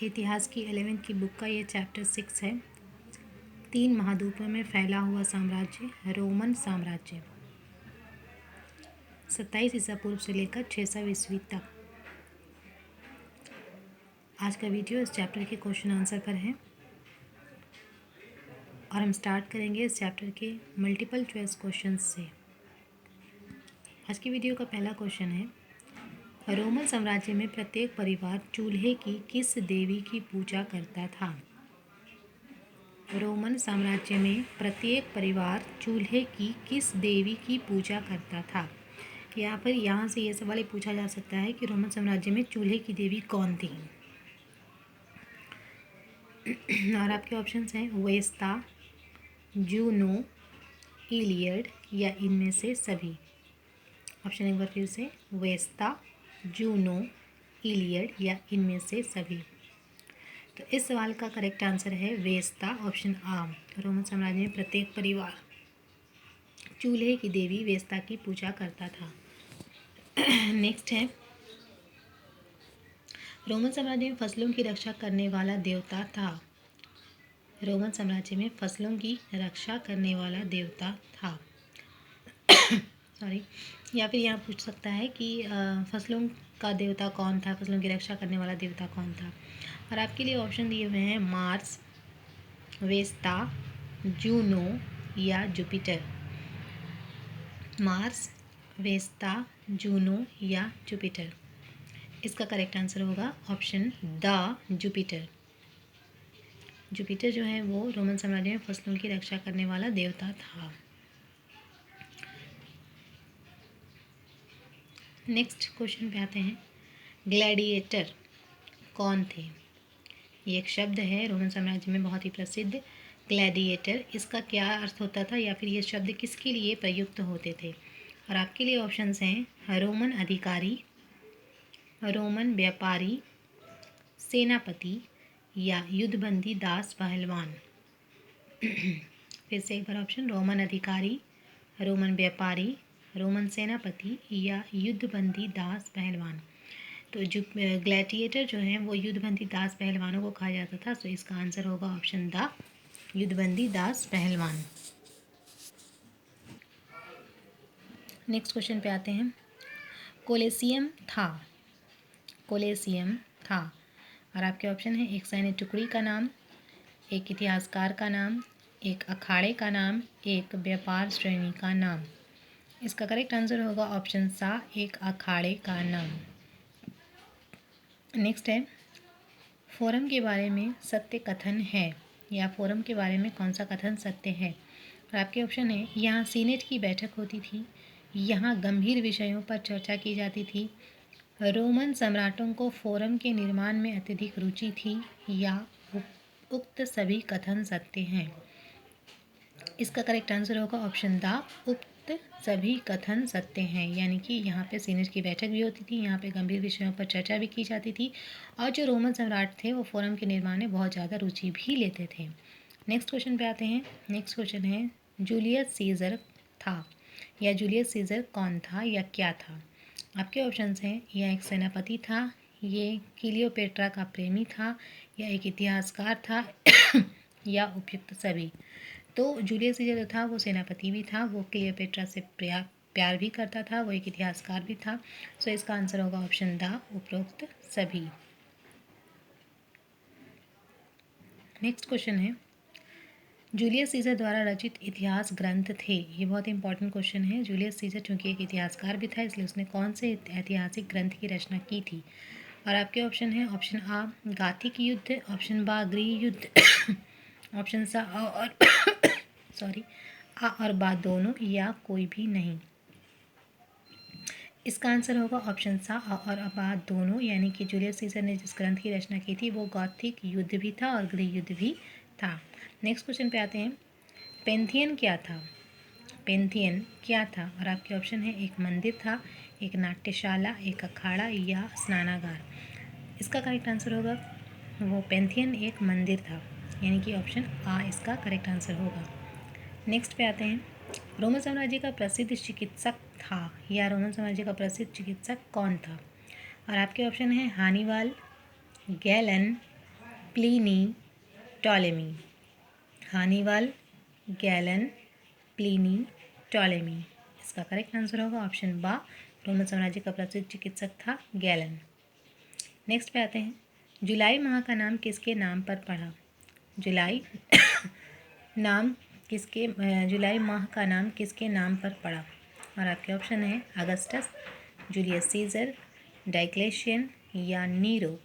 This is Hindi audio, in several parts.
इतिहास की 11वीं की बुक का ये चैप्टर 6 है। 3 महाद्वीपों में फैला हुआ साम्राज्य रोमन साम्राज्य 27 ईसा पूर्व से लेकर 600 ईस्वी तक। आज का वीडियो इस चैप्टर के क्वेश्चन आंसर पर है और हम स्टार्ट करेंगे इस चैप्टर के मल्टीपल चॉइस क्वेश्चंस से। आज की वीडियो का पहला क्वेश्चन है, रोमन साम्राज्य में प्रत्येक परिवार चूल्हे की किस देवी की पूजा करता था? रोमन साम्राज्य में प्रत्येक परिवार चूल्हे की किस देवी की पूजा करता था? यहाँ से ये सवाल पूछा जा सकता है कि रोमन साम्राज्य में चूल्हे की देवी कौन थी? और आपके ऑप्शंस हैं वेस्ता, जूनो, इलियड या इनमें से सभी। ऑप्शन एक बार फिर से, वेस्ता, जूनो, इलियड या इनमें से सभी। तो इस सवाल का करेक्ट आंसर है वेस्ता, ऑप्शन आ। रोमन साम्राज्य में प्रत्येक परिवार चूल्हे की देवी वेस्ता की पूजा करता था। नेक्स्ट है, रोमन साम्राज्य में फसलों की रक्षा करने वाला देवता था। रोमन साम्राज्य में फसलों की रक्षा करने वाला देवता था सॉरी। या फिर यहाँ पूछ सकता है कि फसलों का देवता कौन था, फसलों की रक्षा करने वाला देवता कौन था। और आपके लिए ऑप्शन दिए हुए हैं मार्स, वेस्ता, जूनो या जुपिटर। मार्स, वेस्ता, जूनो या जुपिटर। इसका करेक्ट आंसर होगा ऑप्शन द जुपिटर। जुपिटर जो है वो रोमन साम्राज्य में फसलों की रक्षा करने वाला देवता था। नेक्स्ट क्वेश्चन पे आते हैं, ग्लैडिएटर कौन थे? ये एक शब्द है रोमन साम्राज्य में बहुत ही प्रसिद्ध, ग्लैडिएटर। इसका क्या अर्थ होता था या फिर ये शब्द किसके लिए प्रयुक्त होते थे? और आपके लिए ऑप्शंस हैं रोमन अधिकारी, रोमन व्यापारी, सेनापति या युद्धबंदी दास पहलवान। फिर से एक बार ऑप्शन, रोमन अधिकारी, रोमन व्यापारी, रोमन सेनापति या युद्धबंदी दास पहलवान। तो जो ग्लैडिएटर जो हैं वो युद्धबंदी दास पहलवानों को कहा जाता था। तो इसका आंसर होगा ऑप्शन द युद्धबंदी दास पहलवान। नेक्स्ट क्वेश्चन पे आते हैं, कोलेसियम था। कोलेसियम था और आपके ऑप्शन है एक सैन्य टुकड़ी का नाम, एक इतिहासकार का नाम, एक अखाड़े का नाम, एक व्यापार श्रेणी का नाम। इसका करेक्ट आंसर होगा ऑप्शन सा, एक अखाड़े का नाम। नेक्स्ट है, फोरम के बारे में सत्य कथन है, या फोरम के बारे में कौन सा कथन सत्य है? और आपके ऑप्शन है, यहाँ सीनेट की बैठक होती थी, यहाँ गंभीर विषयों पर चर्चा की जाती थी, रोमन सम्राटों को फोरम के निर्माण में अत्यधिक रुचि थी, या उक्त सभी कथन सत्य हैं। इसका करेक्ट आंसर होगा ऑप्शन द उक्त सभी कथन सत्य हैं। यानी कि यहाँ पे सीनेट की बैठक भी होती थी, यहाँ पे गंभीर विषयों पर चर्चा भी की जाती थी और जो रोमन सम्राट थे वो फोरम के निर्माण में बहुत ज़्यादा रुचि भी लेते थे। नेक्स्ट क्वेश्चन पे आते हैं। नेक्स्ट क्वेश्चन है, जूलियस सीजर था, या जूलियस सीजर कौन था या क्या था? आपके ऑप्शंस हैं, यह एक सेनापति था, ये क्लियोपेट्रा का प्रेमी था, या एक इतिहासकार था या उपयुक्त सभी। तो जूलियस सीजर जो था वो सेनापति भी था, वो क्लियोपेट्रा से प्यार भी करता था, वो एक इतिहासकार भी था। सो इसका आंसर होगा ऑप्शन द उपरोक्त सभी। नेक्स्ट क्वेश्चन है, जूलियस सीजर द्वारा रचित इतिहास ग्रंथ थे। ये बहुत इंपॉर्टेंट क्वेश्चन है। जूलियस सीजर चूंकि एक इतिहासकार भी था, इसलिए उसने कौन से ऐतिहासिक ग्रंथ की रचना की थी? और आपके ऑप्शन है, ऑप्शन आ गाथिक युद्ध, ऑप्शन बा गृह युद्ध, ऑप्शन सा और सॉरी आ और बा दोनों, या कोई भी नहीं। इसका आंसर होगा ऑप्शन सा आ और बा दोनों। यानी कि जूलियस सीजर ने जिस ग्रंथ की रचना की थी वो गॉथिक युद्ध भी था और गृह युद्ध भी था। नेक्स्ट क्वेश्चन पे आते हैं, पेंथियन क्या था? पेंथियन क्या था? और आपके ऑप्शन है, एक मंदिर था, एक नाट्यशाला, एक अखाड़ा या स्नानागार। इसका करेक्ट आंसर होगा वो पेंथियन एक मंदिर था, यानी कि ऑप्शन आ इसका करेक्ट आंसर होगा। नेक्स्ट पे आते हैं, रोमन साम्राज्य का प्रसिद्ध चिकित्सक था, या रोमन साम्राज्य का प्रसिद्ध चिकित्सक कौन था? और आपके ऑप्शन है Hannibal, Galen, Pliny, Ptolemy. Hannibal, Galen, Pliny, Ptolemy. इसका करेक्ट आंसर होगा ऑप्शन बा। रोमन साम्राज्य का प्रसिद्ध चिकित्सक था गैलन। नेक्स्ट पे आते हैं, जुलाई माह का नाम किसके नाम पर पड़ा? जुलाई जुलाई माह का नाम किसके नाम पर पड़ा? और आपके ऑप्शन है अगस्टस, जूलियस सीजर, डाइक्लेशियन या नीरो।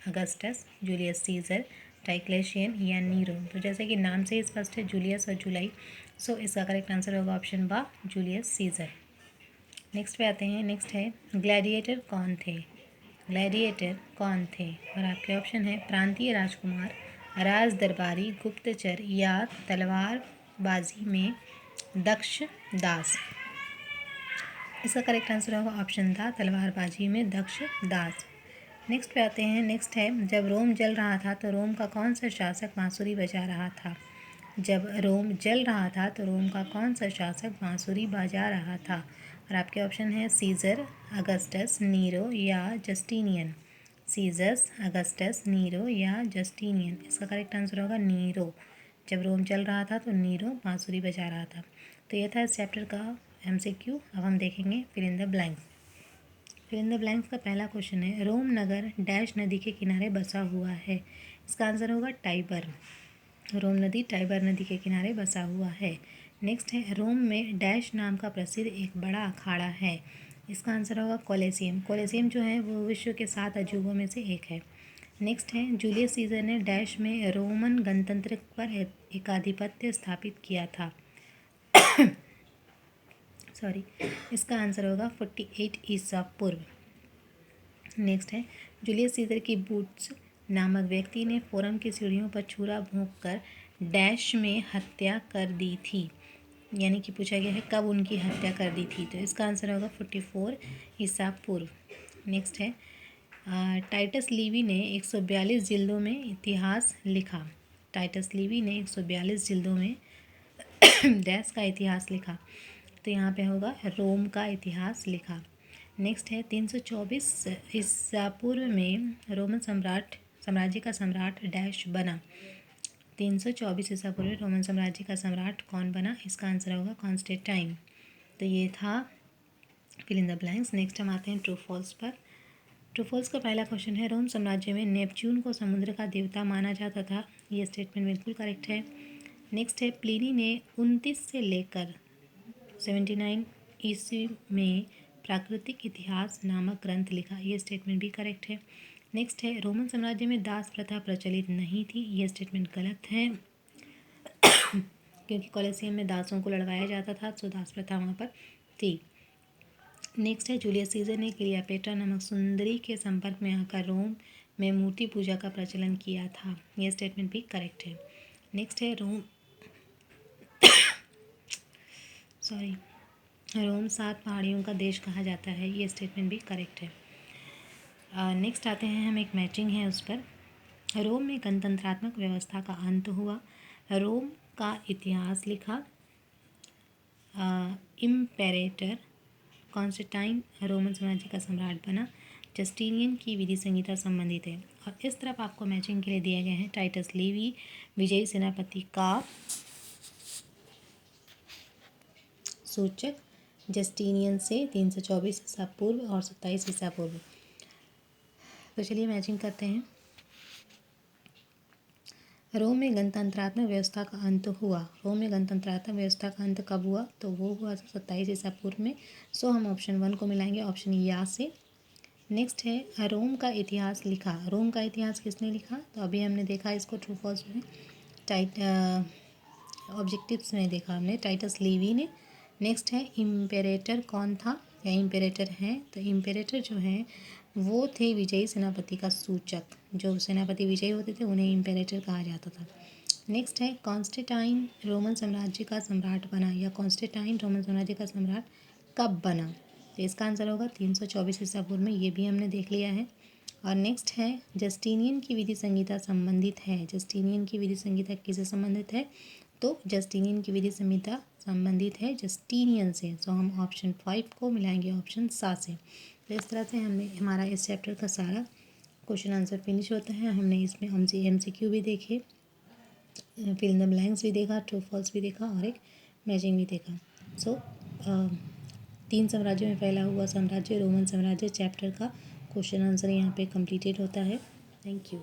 अगस्टस, जूलियस सीजर, डाइक्लेशियन या नीरो। तो जैसे कि नाम से ही स्पष्ट है जुलियस और जुलाई, सो इसका करेक्ट आंसर होगा ऑप्शन बा, जूलियस सीजर। नेक्स्ट पे आते हैं, नेक्स्ट है ग्लैडिएटर कौन थे? ग्लैडिएटर कौन थे? और आपके ऑप्शन है प्रांतीय राजकुमार, राज दरबारी, गुप्तचर या तलवारबाजी में दक्ष दास। इसका करेक्ट आंसर होगा ऑप्शन था तलवारबाजी में दक्ष दास। नेक्स्ट पे आते हैं, नेक्स्ट है जब रोम जल रहा था तो रोम का कौन सा शासक बांसुरी बजा रहा था? जब रोम जल रहा था तो रोम का कौन सा शासक बांसुरी बजा रहा था? और आपके ऑप्शन है सीजर, अगस्टस, नीरो या जस्टिनियन। सीजस, अगस्टस, नीरो या जस्टिनियन। इसका करेक्ट आंसर होगा नीरो। जब रोम चल रहा था तो नीरो बांसुरी बजा रहा था। तो यह था इस चैप्टर का MCQ। अब हम देखेंगे fill in the blanks. Fill in the blanks का पहला क्वेश्चन है, रोम नगर डैश नदी के किनारे बसा हुआ है। इसका आंसर होगा टाइबर। रोम नदी टाइबर नदी के किनारे बसा हुआ है। नेक्स्ट है, रोम में डैश नाम का प्रसिद्ध एक बड़ा अखाड़ा है। इसका आंसर होगा कोलेसियम। कोलेसियम जो है वो विश्व के 7 अजूबों में से एक है। नेक्स्ट है, जूलियस सीजर ने डैश में रोमन गणतंत्र पर एकाधिपत्य स्थापित किया था। सॉरी, इसका आंसर होगा 48 ईसा पूर्व। नेक्स्ट है, जूलियस सीजर की बूट्स नामक व्यक्ति ने फोरम की सीढ़ियों पर छुरा भोंक कर डैश में हत्या कर दी थी। यानी कि पूछा गया है कब उनकी हत्या कर दी थी, तो इसका आंसर होगा 44 ईसा पूर्व। नेक्स्ट है, टाइटस लीवी ने 142 जिल्दों में इतिहास लिखा। टाइटस लीवी ने 142 जिल्दों में डैश का इतिहास लिखा, तो यहाँ पे होगा रोम का इतिहास लिखा। नेक्स्ट है, 324 ईसा पूर्व में रोमन साम्राज्य का सम्राट डैश बना। 324 ईसा पूर्व रोमन साम्राज्य का सम्राट कौन बना? इसका आंसर होगा कॉन्स्टेंटाइन। तो ये था fill in the blanks. Next हम आते हैं ट्रू फॉल्स पर। ट्रू फॉल्स का पहला क्वेश्चन है, रोम साम्राज्य में नेपच्यून को समुद्र का देवता माना जाता था। ये स्टेटमेंट बिल्कुल करेक्ट है। नेक्स्ट है, प्लिनी ने 29 से लेकर 79 ईस्वी में प्राकृतिक इतिहास नामक ग्रंथ लिखा। ये स्टेटमेंट भी करेक्ट है। नेक्स्ट है, रोमन साम्राज्य में दास प्रथा प्रचलित नहीं थी। ये स्टेटमेंट गलत है क्योंकि कोलेसियम में दासों को लड़वाया जाता था, तो दास प्रथा वहाँ पर थी। नेक्स्ट है, जूलियस सीजर ने क्लियोपेट्रा नामक सुंदरी के संपर्क में आकर रोम में मूर्ति पूजा का प्रचलन किया था। यह स्टेटमेंट भी करेक्ट है। नेक्स्ट है, रोम 7 पहाड़ियों का देश कहा जाता है। ये स्टेटमेंट भी करेक्ट है। नेक्स्ट आते हैं हम, एक मैचिंग है उस पर। रोम में गणतंत्रात्मक व्यवस्था का अंत हुआ। रोम का इतिहास लिखा। इम्पेरेटर कॉन्स्टेंटाइन रोमन साम्राज्य का सम्राट बना। जस्टिनियन की विधि संहिता संबंधित है। और इस तरफ आपको मैचिंग के लिए दिए गए हैं टाइटस लीवी विजयी सेनापति का सूचक जस्टिनियन से 324 ईसा पूर्व और 27 ईसा पूर्व। तो चलिए मैचिंग करते हैं। रोम में गणतंत्रात्मक व्यवस्था का अंत हुआ। रोम में गणतंत्रात्मक व्यवस्था का अंत कब हुआ? तो वो हुआ 27 ईसा पूर्व में। सो हम ऑप्शन 1 को मिलाएंगे ऑप्शन या से। नेक्स्ट है, रोम का इतिहास लिखा। रोम का इतिहास किसने लिखा? तो अभी हमने देखा इसको ट्रू फॉल्स में, ऑब्जेक्टिव्स में देखा हमने, टाइटस लीवी ने। नेक्स्ट है, इम्पेरेटर कौन था या इम्पेरेटर हैं? तो इम्पेरेटर जो हैं वो थे विजयी सेनापति का सूचक। जो सेनापति विजयी होते थे उन्हें इम्पेरेटर कहा जाता था। नेक्स्ट है, कॉन्स्टेंटाइन रोमन साम्राज्य का सम्राट बना, या कॉन्स्टेंटाइन रोमन साम्राज्य का सम्राट कब बना? तो इसका आंसर होगा 324 ईसा पूर्व में। ये भी हमने देख लिया है। और नेक्स्ट है, जस्टिनियन की विधि संहिता संबंधित है। जस्टिनियन की विधि संहिता किससे संबंधित है? तो जस्टिनियन की विधि संहिता संबंधित है जस्टिनियन से। सो हम ऑप्शन 5 को मिलाएंगे ऑप्शन 7 से। तो इस तरह से हमने हमारा इस चैप्टर का सारा क्वेश्चन आंसर फिनिश होता है। हमने इसमें MCQ भी देखे, फिल इन द ब्लैंक्स भी देखा, ट्रू फॉल्स भी देखा और एक मैचिंग भी देखा। सो 3 साम्राज्यों में फैला हुआ साम्राज्य रोमन साम्राज्य चैप्टर का क्वेश्चन आंसर यहाँ पे कंप्लीटेड होता है। Thank you.